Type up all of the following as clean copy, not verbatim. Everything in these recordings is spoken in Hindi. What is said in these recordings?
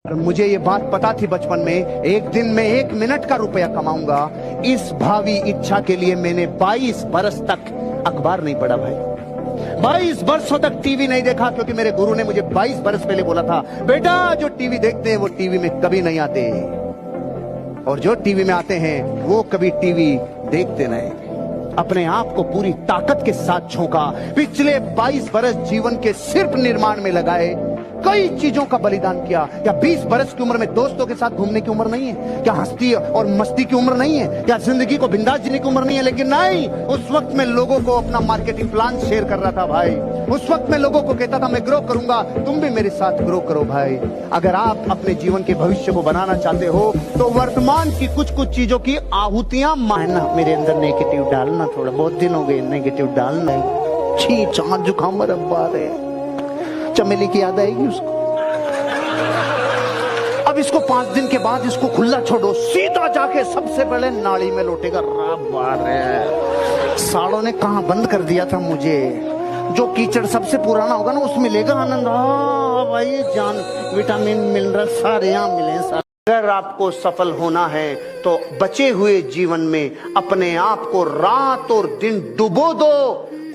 मुझे ये बात पता थी बचपन में, एक दिन में 1 मिनट का रुपया कमाऊंगा। इस भावी इच्छा के लिए मैंने 22 बरस तक अखबार नहीं पढ़ा भाई, 22 वर्षों तक टीवी नहीं देखा, क्योंकि मेरे गुरु ने मुझे 22 बरस पहले बोला था, बेटा जो टीवी देखते हैं वो टीवी में कभी नहीं आते, और जो टीवी में आते हैं वो कभी टीवी देखते नहीं। अपने आप को पूरी ताकत के साथ झोंका, पिछले 22 बरस जीवन के सिर्फ निर्माण में लगाए, कई चीजों का बलिदान किया। क्या 20 बरस की उम्र में दोस्तों के साथ घूमने की उम्र नहीं है? क्या हंसती और मस्ती की उम्र नहीं है? क्या जिंदगी को बिंदास जीने की उम्र नहीं है? लेकिन नहीं, उस वक्त मैं लोगों को अपना मार्केटिंग प्लान शेयर कर रहा था भाई। उस वक्त मैं लोगों को कहता था मैं ग्रो करूंगा, तुम भी मेरे साथ ग्रो करो भाई। अगर आप अपने जीवन के भविष्य को बनाना चाहते हो तो वर्तमान की कुछ कुछ चीजों की आहूतियां मानना। मेरे अंदर नेगेटिव डालना, थोड़ा बहुत दिन हो गए नेगेटिव डालना, छी चांद जुकाम रब्बा रहे, चमेली की याद आएगी उसको। अब इसको 5 दिन के बाद इसको खुला छोड़ो, सीधा जाके सबसे पहले नाली में लौटेगा। सालों ने कहां बंद कर दिया था मुझे। जो कीचड़ सबसे पुराना होगा ना उसमें लेगा आनंद। भाई जान, विटामिन मिनरल सारे यहां मिले सारे। अगर आपको सफल होना है तो बचे हुए जीवन में अपने आप को रात और दिन डुबो दो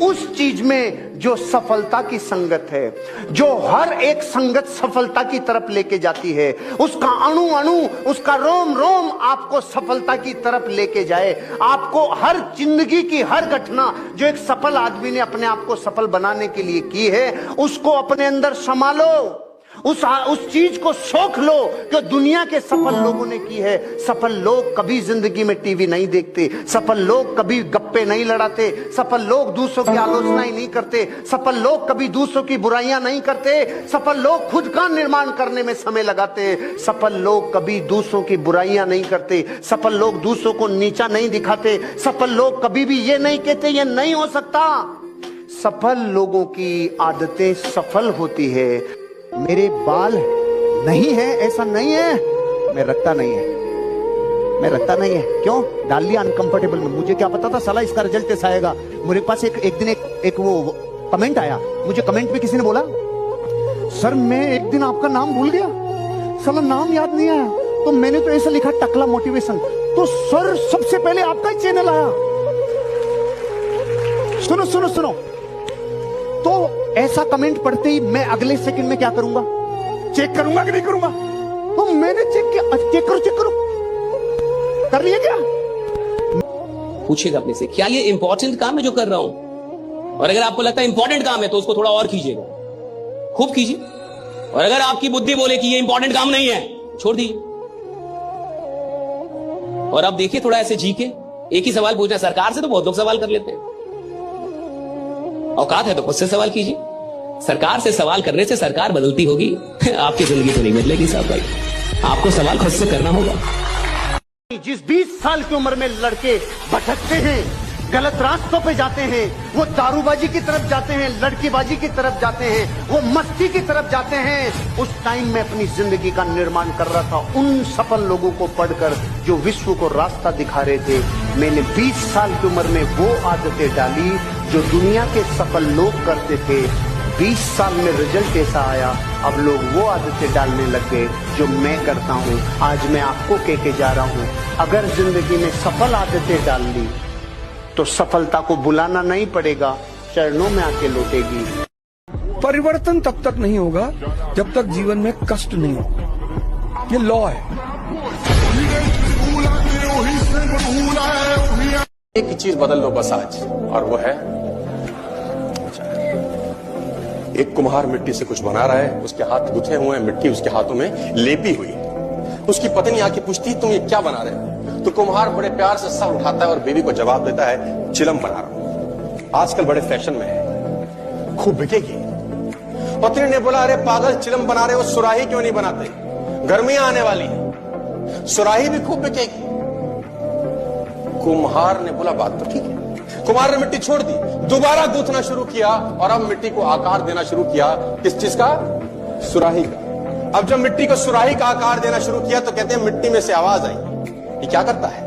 उस चीज में जो सफलता की संगत है, जो हर एक संगत सफलता की तरफ लेके जाती है। उसका अणु अणु, उसका रोम रोम आपको सफलता की तरफ लेके जाए। आपको हर जिंदगी की हर घटना जो एक सफल आदमी ने अपने आप को सफल बनाने के लिए की है, उसको अपने अंदर संभालो। उस चीज को सोख लो जो दुनिया के सफल लोगों ने की है। सफल लोग कभी जिंदगी में टीवी नहीं देखते, सफल लोग कभी गप्पे नहीं लड़ाते, सफल लोग दूसरों की आलोचना ही नहीं करते, सफल लोग कभी दूसरों की बुराइयां नहीं करते, सफल लोग खुद का निर्माण करने में समय लगाते, सफल लोग कभी दूसरों की बुराइयां नहीं करते, सफल लोग दूसरों को नीचा नहीं दिखाते, सफल लोग कभी भी ये नहीं कहते ये नहीं हो सकता। सफल लोगों की आदतें सफल होती है। मेरे बाल नहीं है ऐसा नहीं है, मैं रखता नहीं है, मैं रखता नहीं है। क्यों? डाल लिया अनकंफर्टेबल में। मुझे क्या पता था साला इसका रिजल्ट ऐसा आएगा। मेरे पास एक दिन एक वो कमेंट आया, मुझे कमेंट में किसी ने बोला, सर मैं एक दिन आपका नाम भूल गया, साला नाम याद नहीं आया, तो मैंने तो ऐसा लिखा टकला मोटिवेशन। तो सर सबसे पहले आपका ही चैनल आया। सुनो सुनो सुनो, तो ऐसा कमेंट पढ़ते ही मैं अगले सेकंड में क्या करूंगा? चेक करूंगा कि नहीं करूंगा? तो मैंने चेक किया, चेक करो कर लिया क्या? पूछिएगा अपने से, क्या ये इंपॉर्टेंट काम है जो कर रहा हूं? और अगर आपको लगता है इंपॉर्टेंट काम है तो उसको थोड़ा और कीजिएगा, खूब कीजिए। और अगर आपकी बुद्धि बोले कि ये इंपॉर्टेंट काम नहीं है, छोड़ दीजिए। और अब देखिए थोड़ा ऐसे जी के एक ही सवाल पूछना। सरकार से तो बहुत लोग सवाल कर लेते हैं, औकात है तो खुद से सवाल कीजिए। सरकार से सवाल करने से सरकार बदलती होगी, आपकी जिंदगी तो नहीं बदलेगी साहब भाई। आपको सवाल खुद से करना होगा। जिस 20 साल की उम्र में लड़के भटकते हैं, गलत रास्तों पे जाते हैं, वो दारूबाजी की तरफ जाते हैं, लड़कीबाजी की तरफ जाते हैं, वो मस्ती की तरफ जाते हैं, उस टाइम में अपनी जिंदगी का निर्माण कर रहा था उन सफल लोगों को पढ़कर जो विश्व को रास्ता दिखा रहे थे। मैंने 20 साल की उम्र में वो आदतें डाली जो दुनिया के सफल लोग करते थे। 20 साल में रिजल्ट ऐसा आया, अब लोग वो आदतें डालने लग गए जो मैं करता हूँ। आज मैं आपको कह के जा रहा हूँ, अगर जिंदगी में सफल आदतें डाल ली तो सफलता को बुलाना नहीं पड़ेगा, चरणों में आके लौटेगी। परिवर्तन तब तक नहीं होगा जब तक जीवन में कष्ट नहीं होगा, ये लॉ है। एक चीज बदल लो बस आज, और वो है एक कुम्हार मिट्टी से कुछ बना रहा है, उसके हाथ गुथे हुए हैं, मिट्टी उसके हाथों में लेपी हुई है। उसकी पत्नी आके पूछती तुम ये क्या बना रहे हो? तो कुम्हार बड़े प्यार से सर उठाता है और बीवी को जवाब देता है चिलम बना रहा हूं, आजकल बड़े फैशन में है, खूब बिकेगी। पत्नी ने बोला अरे पागल, चिलम बना रहे हो, सुराही क्यों नहीं बनाते? गर्मियां आने वाली है, सुराही भी खूब बिकेगी। कुम्हार ने बोला बात तो ठीक है। कुम्हार ने मिट्टी छोड़ दी, दोबारा गूंथना शुरू किया और अब मिट्टी को आकार देना शुरू किया। किस चीज का? सुराही का। अब जब मिट्टी को सुराही का आकार देना शुरू किया तो कहते हैं मिट्टी में से आवाज आई। ये क्या करता है?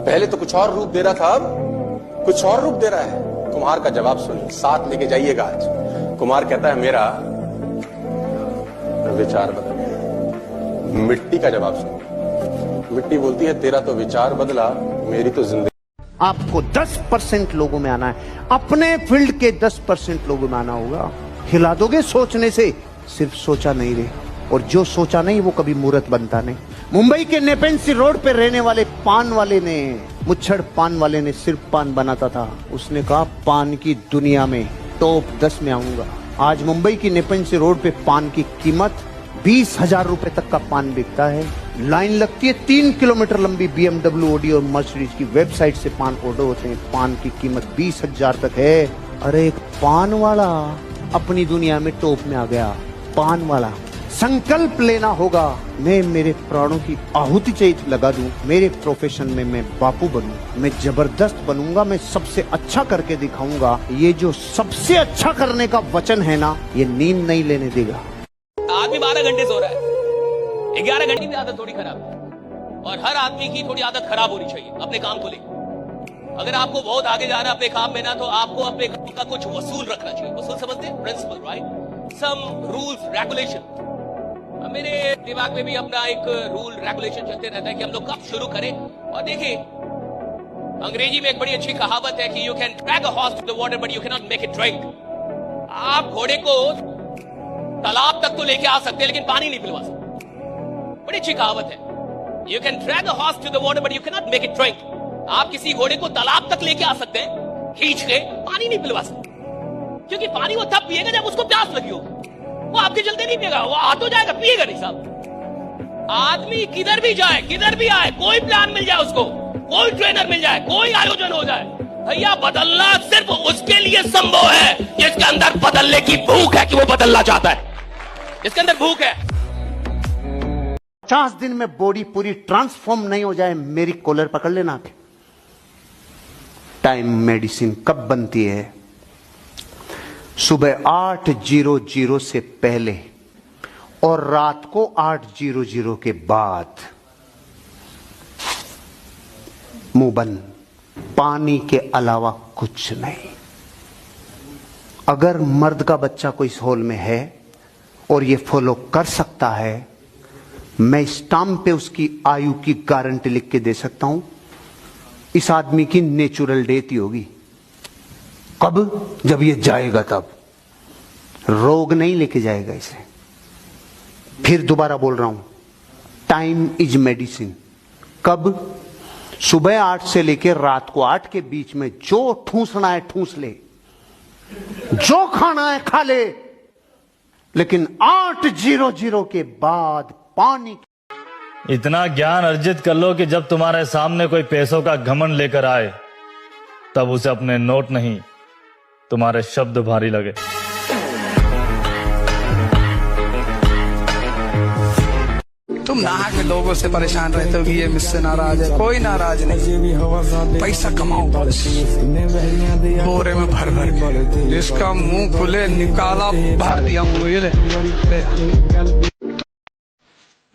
पहले तो कुछ और रूप दे रहा था, अब कुछ और रूप दे रहा है। कुम्हार का जवाब सुनिए, साथ लेके जाइएगा आज। कुम्हार कहता है मेरा विचार बदल गया। मिट्टी का जवाब सुनो। मिट्टी बोलती है तेरा तो विचार बदला, मेरी तो जिंदगी। आपको 10% लोगों में आना है, अपने फील्ड के 10% लोगों में आना होगा। हिला दोगे सोचने से, सिर्फ सोचा नहीं रे, और जो सोचा नहीं वो कभी मूर्त बनता नहीं। मुंबई के नेपेंसी रोड पे रहने वाले पान वाले ने, मुच्छड़ पान वाले ने सिर्फ पान बनाता था। उसने कहा पान की दुनिया में टॉप 10 में आऊंगा। आज मुंबई की नेपेंसी रोड पे पान की कीमत 20,000 रुपए तक का पान बिकता है। लाइन लगती है 3 किलोमीटर लंबी। BMW, ऑडी और मर्सिडीज की वेबसाइट से पान ऑर्डर होते हैं। पान की कीमत 20,000 तक है। अरे एक पान वाला अपनी दुनिया में टॉप में आ गया। पान वाला संकल्प लेना होगा, मैं मेरे प्राणों की आहुति चाहिए लगा दूं, मेरे प्रोफेशन में मैं बापू बनूं, मैं जबरदस्त बनूंगा, मैं सबसे अच्छा करके दिखाऊंगा। ये जो सबसे अच्छा करने का वचन है ना, ये नींद नहीं लेने देगा। आदमी 12 घंटे सो रहा है, 11 घंटे की आदत थोड़ी खराब है, और हर आदमी की थोड़ी आदत खराब होनी चाहिए अपने काम को लेकर। अगर आपको बहुत आगे जाना है अपने काम में ना, तो आपको अपने काम का कुछ वसूल रखना चाहिए। वसूल समझते हैं? Principal, right? Some rules regulation. मेरे दिमाग में भी अपना एक रूल रेगुलेशन चलते रहता है कि हम लोग कब शुरू करें। और देखिए, अंग्रेजी में एक बड़ी अच्छी कहावत है कि you can drag a horse to the water but you can not make it drink. आप घोड़े को तालाब तक तो लेके आ सकते हैं, लेकिन पानी नहीं पिलवा सकते। बड़ी अच्छी कहावत है, you can drag a horse to the water but you can not make it drink. आप किसी घोड़े को तालाब तक लेके आ सकते हैं खींच के, पानी नहीं पिलवा सकते, क्योंकि पानी वो तब पिएगा जब उसको प्यास लगी होगी। वो आपके चलते नहीं पिएगा, वो आ तो जाएगा, पिएगा नहीं साहब। आदमी किधर भी जाए, किधर भी आए, कोई प्लान मिल जाए उसको, कोई ट्रेनर मिल जाए, कोई आयोजन हो जाए, भैया बदलना सिर्फ उसके लिए संभव है जिसके अंदर बदलने की भूख है, कि वो बदलना चाहता है, जिसके अंदर भूख है। 50 दिन में बॉडी पूरी ट्रांसफॉर्म नहीं हो जाए, मेरी कॉलर पकड़ लेना आके। टाइम मेडिसिन कब बनती है? सुबह 8:00 से पहले और रात को 8:00 के बाद। मुंह बंद, पानी के अलावा कुछ नहीं। अगर मर्द का बच्चा कोई इस हॉल में है और ये फॉलो कर सकता है, मैं स्टाम्प पे उसकी आयु की गारंटी लिख के दे सकता हूं। इस आदमी की नेचुरल डेथ ही होगी। कब? जब ये जाएगा तब। रोग नहीं लेके जाएगा इसे। फिर दोबारा बोल रहा हूं, टाइम इज मेडिसिन। कब? सुबह 8 से लेकर रात को 8 के बीच में जो ठूसना है ठूस ले, जो खाना है खा ले, लेकिन 8:00 के बाद पानी। इतना ज्ञान अर्जित कर लो कि जब तुम्हारे सामने कोई पैसों का घमंड लेकर आए, तब उसे अपने नोट नहीं, तुम्हारे शब्द भारी लगे। तुम नहा के लोगों से परेशान रहते हो कि ये मुझसे नाराज है। कोई नाराज नहीं, पैसा कमाओ बस, बोरे में भर भर के, जिसका मुंह खुले निकाला भर दिया मुझे।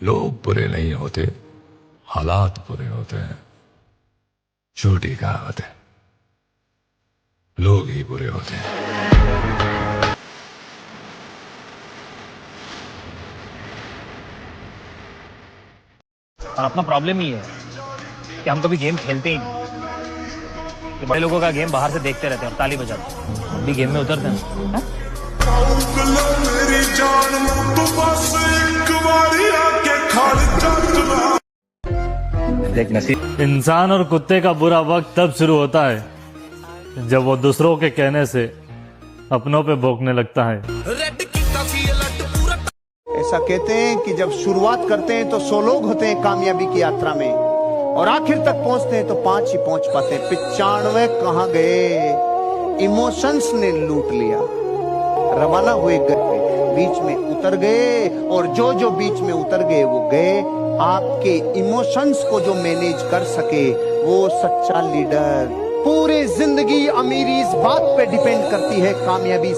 लोग बुरे नहीं होते, हालात बुरे होते हैं। छोटी कहावत है, लोग ही बुरे होते हैं। और अपना प्रॉब्लम ही है कि हम कभी गेम खेलते ही नहीं। कि बड़े लोगों का गेम बाहर से देखते रहते हैं और ताली बजाते हैं, हम भी गेम में उतरते हैं। देख नसीब, इंसान और कुत्ते का बुरा वक्त तब शुरू होता है जब वो दूसरों के कहने से अपनों पे भौंकने लगता है। ऐसा कहते हैं कि जब शुरुआत करते हैं तो 100 लोग होते हैं कामयाबी की यात्रा में, और आखिर तक पहुंचते हैं तो 5 ही पहुंच पाते हैं। 95 कहां गए? इमोशंस ने लूट लिया। रवाना हुए घर पे, बीच में उतर गए, और जो जो बीच में उतर गए वो गए। आपके इमोशंस को जो मैनेज कर सके वो सच्चा लीडर। पूरी जिंदगी अमीरी इस बात पे डिपेंड करती है, कामयाबी इस